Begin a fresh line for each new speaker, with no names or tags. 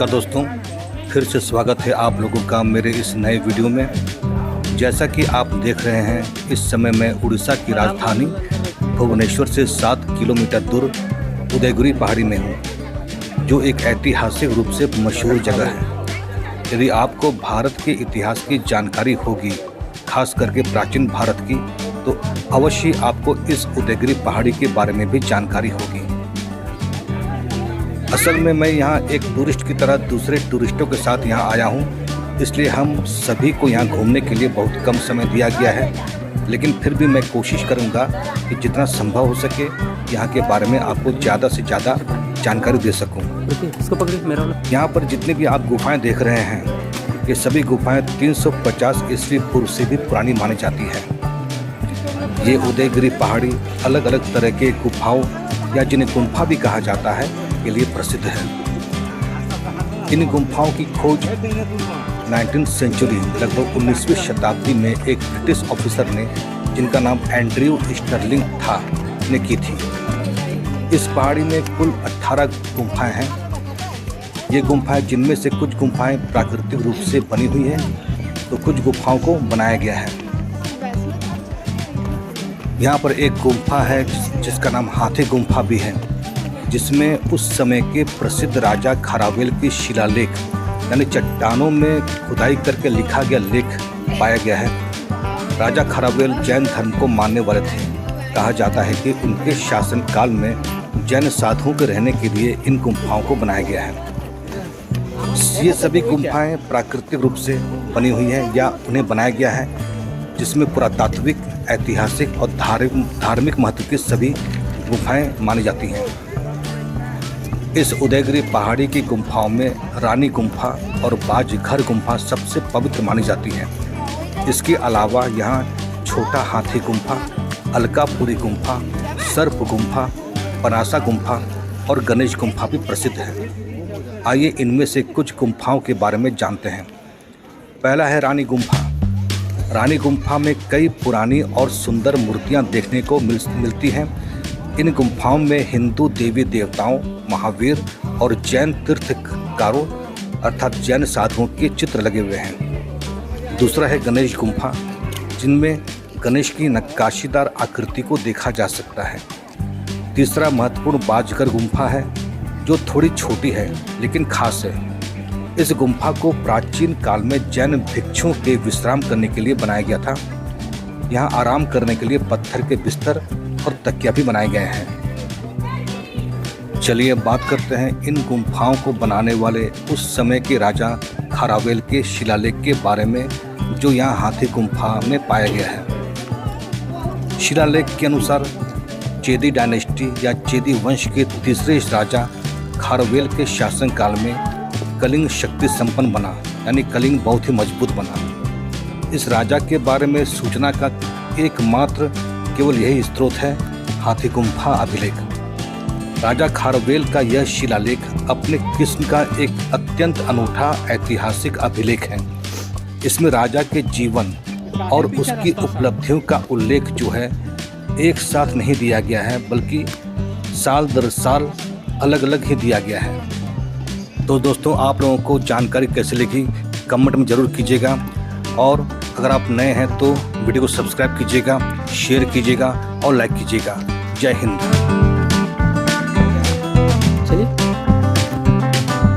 नमस्कार दोस्तों, फिर से स्वागत है आप लोगों का मेरे इस नए वीडियो में। जैसा कि आप देख रहे हैं, इस समय मैं उड़ीसा की राजधानी भुवनेश्वर से 7 किलोमीटर दूर उदयगिरी पहाड़ी में हूँ, जो एक ऐतिहासिक रूप से मशहूर जगह है। यदि आपको भारत के इतिहास की जानकारी होगी, खास करके प्राचीन भारत की, तो अवश्य आपको इस उदयगिरी पहाड़ी के बारे में भी जानकारी होगी। असल में मैं यहाँ एक टूरिस्ट की तरह दूसरे टूरिस्टों के साथ यहाँ आया हूँ, इसलिए हम सभी को यहाँ घूमने के लिए बहुत कम समय दिया गया है। लेकिन फिर भी मैं कोशिश करूँगा कि जितना संभव हो सके यहाँ के बारे में आपको ज़्यादा से ज़्यादा जानकारी दे सकूँ। यहाँ पर जितने भी आप गुफाएँ देख रहे हैं, ये सभी गुफाएँ 350 ईस्वी पूर्व से भी पुरानी मानी जाती है। ये उदयगिरी पहाड़ी अलग अलग तरह के गुफाओं या जिन्हें गुम्फा भी कहा जाता है के लिए प्रसिद्ध है। इन गुम्फाओं की खोज 19वीं सेंचुरी लगभग 19वीं शताब्दी में एक ब्रिटिश ऑफिसर ने, जिनका नाम एंड्रयू स्टर्लिंग था, ने की थी। इस पहाड़ी में कुल 18 गुम्फाएं हैं। ये गुम्फाएं, जिनमें से कुछ गुम्फाएं प्राकृतिक रूप से बनी हुई हैं, तो कुछ गुफाओं को बनाया गया है। यहाँ पर एक गुम्फा है जिसका नाम हाथी गुम्फा भी है, जिसमें उस समय के प्रसिद्ध राजा खारावेल की शिलालेख यानी चट्टानों में खुदाई करके लिखा गया लेख पाया गया है। राजा खारावेल जैन धर्म को मानने वाले थे। कहा जाता है कि उनके शासनकाल में जैन साधुओं के रहने के लिए इन गुम्फाओं को बनाया गया है। ये सभी गुम्फाएं प्राकृतिक रूप से बनी हुई हैं या उन्हें बनाया गया है, जिसमें पुरातात्विक, ऐतिहासिक और धार्मिक महत्व की सभी गुम्फाएं मानी जाती हैं। इस उदयगिरी पहाड़ी की गुम्फाओं में रानी गुम्फा और बाजघर गुम्फा सबसे पवित्र मानी जाती है। इसके अलावा यहाँ छोटा हाथी गुम्फा, अलकापुरी गुम्फा, सर्प गुम्फा, पनासा गुम्फा और गणेश गुम्फा भी प्रसिद्ध है। आइए इनमें से कुछ गुम्फाओं के बारे में जानते हैं। पहला है रानी गुम्फा। रानी गुम्फा में कई पुरानी और सुंदर मूर्तियाँ देखने को मिलती हैं। इन गुम्फाओं में हिंदू देवी देवताओं, महावीर और जैन तीर्थकारों अर्थात जैन साधुओं के चित्र लगे हुए हैं। दूसरा है गणेश गुम्फा, जिनमें गणेश की नक्काशीदार आकृति को देखा जा सकता है। तीसरा महत्वपूर्ण बाजघर गुम्फा है, जो थोड़ी छोटी है लेकिन खास है। इस गुम्फा को प्राचीन काल में जैन भिक्षुओं के विश्राम करने के लिए बनाया गया था। यहाँ आराम करने के लिए पत्थर के बिस्तर और तकिया भी बनाए गए हैं। चलिए बात करते हैं इन गुम्फाओं को बनाने वाले उस समय के राजा खारावेल के शिलालेख के बारे में, जो यहाँ हाथी गुम्फा में पाया गया है। शिलालेख के अनुसार चेदी डायनेस्टी या चेदी वंश के तीसरे राजा खारवेल के शासनकाल में कलिंग शक्ति संपन्न बना, यानी कलिंग बहुत ही मजबूत बना। इस राजा के बारे में सूचना का एकमात्र केवल यही स्रोत है, हाथी गुम्फा अभिलेख। राजा खारवेल का यह शिलालेख अपने किस्म का एक अत्यंत अनूठा ऐतिहासिक अभिलेख है। इसमें राजा के जीवन और उसकी उपलब्धियों का उल्लेख जो है एक साथ नहीं दिया गया है, बल्कि साल दर साल अलग अलग ही दिया गया है। तो दोस्तों, आप लोगों को जानकारी कैसे लगी कमेंट में ज़रूर कीजिएगा, और अगर आप नए हैं तो वीडियो को सब्सक्राइब कीजिएगा, शेयर कीजिएगा और लाइक कीजिएगा। जय हिंद।